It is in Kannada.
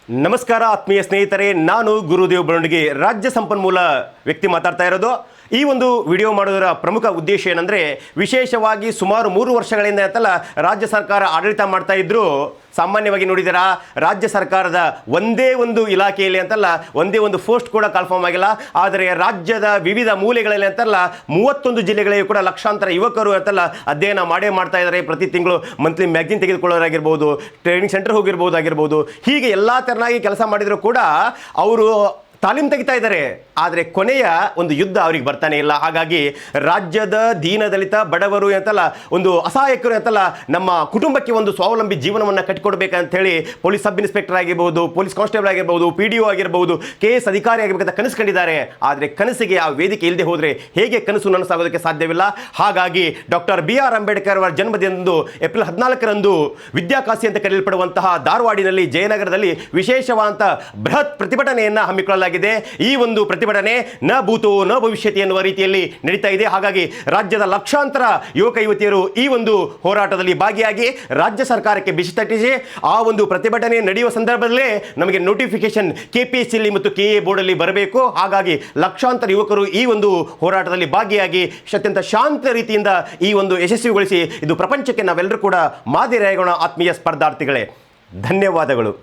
ನಮಸ್ಕಾರ ಆತ್ಮೀಯ ಸ್ನೇಹಿತರೆ, ನಾನು ಗುರುದೇವ್ ಬರವಣಿಗೆ, ರಾಜ್ಯ ಸಂಪನ್ಮೂಲ ವ್ಯಕ್ತಿ ಮಾತಾಡ್ತಾ ಇರೋದು. ಈ ಒಂದು ವಿಡಿಯೋ ಮಾಡೋದರ ಪ್ರಮುಖ ಉದ್ದೇಶ ಏನಂದರೆ, ವಿಶೇಷವಾಗಿ ಸುಮಾರು 3 ವರ್ಷಗಳಿಂದ ಅಂತಲ್ಲ ರಾಜ್ಯ ಸರ್ಕಾರ ಆಡಳಿತ ಮಾಡ್ತಾ ಇದ್ರು. ಸಾಮಾನ್ಯವಾಗಿ ನೋಡಿದಿರಾ, ರಾಜ್ಯ ಸರ್ಕಾರದ ಒಂದೇ ಒಂದು ಇಲಾಖೆಯಲ್ಲಿ ಅಂತಲ್ಲ ಒಂದೇ ಒಂದು ಪೋಸ್ಟ್ ಕೂಡ ಕನ್ಫರ್ಮ್ ಆಗಿಲ್ಲ. ಆದರೆ ರಾಜ್ಯದ ವಿವಿಧ ಮೂಲೆಗಳಲ್ಲಿ ಅಂತಲ್ಲ 31 ಜಿಲ್ಲೆಗಳಿಗೂ ಕೂಡ ಲಕ್ಷಾಂತರ ಯುವಕರು ಅಂತಲ್ಲ ಅಧ್ಯಯನ ಮಾಡ್ತಾ ಇದ್ದಾರೆ. ಪ್ರತಿ ತಿಂಗಳು ಮಂತ್ಲಿ ಮ್ಯಾಗ್ಜಿನ್ ತೆಗೆದುಕೊಳ್ಳೋರಾಗಿರ್ಬೋದು, ಟ್ರೈನಿಂಗ್ ಸೆಂಟರ್ ಹೋಗಿರ್ಬೋದು, ಹೀಗೆ ಎಲ್ಲ ತೆರನಾಗಿ ಕೆಲಸ ಮಾಡಿದರೂ ಕೂಡ ಅವರು ತಾಲೀಮ್ ತೆಗಿತಾ ಇದ್ದಾರೆ. ಆದರೆ ಕೊನೆಯ ಒಂದು ಯುದ್ಧ ಅವ್ರಿಗೆ ಬರ್ತಾನೆ ಇಲ್ಲ. ಹಾಗಾಗಿ ರಾಜ್ಯದ ದೀನದಲಿತ ಬಡವರು ಅಂತಲ್ಲ, ಒಂದು ಅಸಹಾಯಕರು ಅಂತಲ್ಲ, ನಮ್ಮ ಕುಟುಂಬಕ್ಕೆ ಒಂದು ಸ್ವಾವಲಂಬಿ ಜೀವನವನ್ನು ಕಟ್ಟಿಕೊಡ್ಬೇಕಂತ ಹೇಳಿ ಪೊಲೀಸ್ ಸಬ್ ಇನ್ಸ್ಪೆಕ್ಟರ್ ಆಗಿರ್ಬೋದು, ಪೊಲೀಸ್ ಕಾನ್ಸ್ಟೇಬಲ್ ಆಗಿರ್ಬೋದು, PDO ಆಗಿರ್ಬೋದು, KS ಅಧಿಕಾರಿ ಆಗಿರ್ಬೇಕಂತ ಕನಸು ಕಂಡಿದ್ದಾರೆ. ಆದರೆ ಕನಸಿಗೆ ಆ ವೇದಿಕೆ ಇಲ್ಲದೆ ಹೋದರೆ ಹೇಗೆ ಕನಸು ನನಸಾಗೋದಕ್ಕೆ ಸಾಧ್ಯವಿಲ್ಲ. ಹಾಗಾಗಿ ಡಾಕ್ಟರ್ BR ಅಂಬೇಡ್ಕರ್ ಅವರ ಜನ್ಮದಿನದಂದು ಏಪ್ರಿಲ್ 14ರಂದು ವಿದ್ಯಾಕಾಶಿ ಅಂತ ಕರೆಯಲ್ಪಡುವಂತಹ ಧಾರವಾಡಿನಲ್ಲಿ ಜಯನಗರದಲ್ಲಿ ವಿಶೇಷವಾದ ಬೃಹತ್ ಪ್ರತಿಭಟನೆಯನ್ನು ಹಮ್ಮಿಕೊಳ್ಳಲಾಗಿದೆ. ಈ ಒಂದು ಪ್ರತಿಭಟನೆ ನ ಭೂತೋ ನ ಭವಿಷ್ಯತಿ ಎನ್ನುವ ರೀತಿಯಲ್ಲಿ ನಡೀತಾ ಇದೆ. ಹಾಗಾಗಿ ರಾಜ್ಯದ ಲಕ್ಷಾಂತರ ಯುವಕ ಯುವತಿಯರು ಈ ಒಂದು ಹೋರಾಟದಲ್ಲಿ ಭಾಗಿಯಾಗಿ ರಾಜ್ಯ ಸರ್ಕಾರಕ್ಕೆ ಬಿಸಿ ತಟ್ಟಿಸಿ ಆ ಒಂದು ಪ್ರತಿಭಟನೆ ನಡೆಯುವ ಸಂದರ್ಭದಲ್ಲೇ ನಮಗೆ ನೋಟಿಫಿಕೇಶನ್ KPSC ಮತ್ತು KA ಬೋರ್ಡಲ್ಲಿ ಬರಬೇಕು. ಹಾಗಾಗಿ ಲಕ್ಷಾಂತರ ಯುವಕರು ಈ ಒಂದು ಹೋರಾಟದಲ್ಲಿ ಭಾಗಿಯಾಗಿ ಅತ್ಯಂತ ಶಾಂತ ರೀತಿಯಿಂದ ಈ ಒಂದು ಯಶಸ್ವಿಗೊಳಿಸಿ ಇದು ಪ್ರಪಂಚಕ್ಕೆ ನಾವೆಲ್ಲರೂ ಕೂಡ ಮಾದರಿಯಾಗೋಣ. ಆತ್ಮೀಯ ಸ್ಪರ್ಧಾರ್ಥಿಗಳೇ, ಧನ್ಯವಾದಗಳು.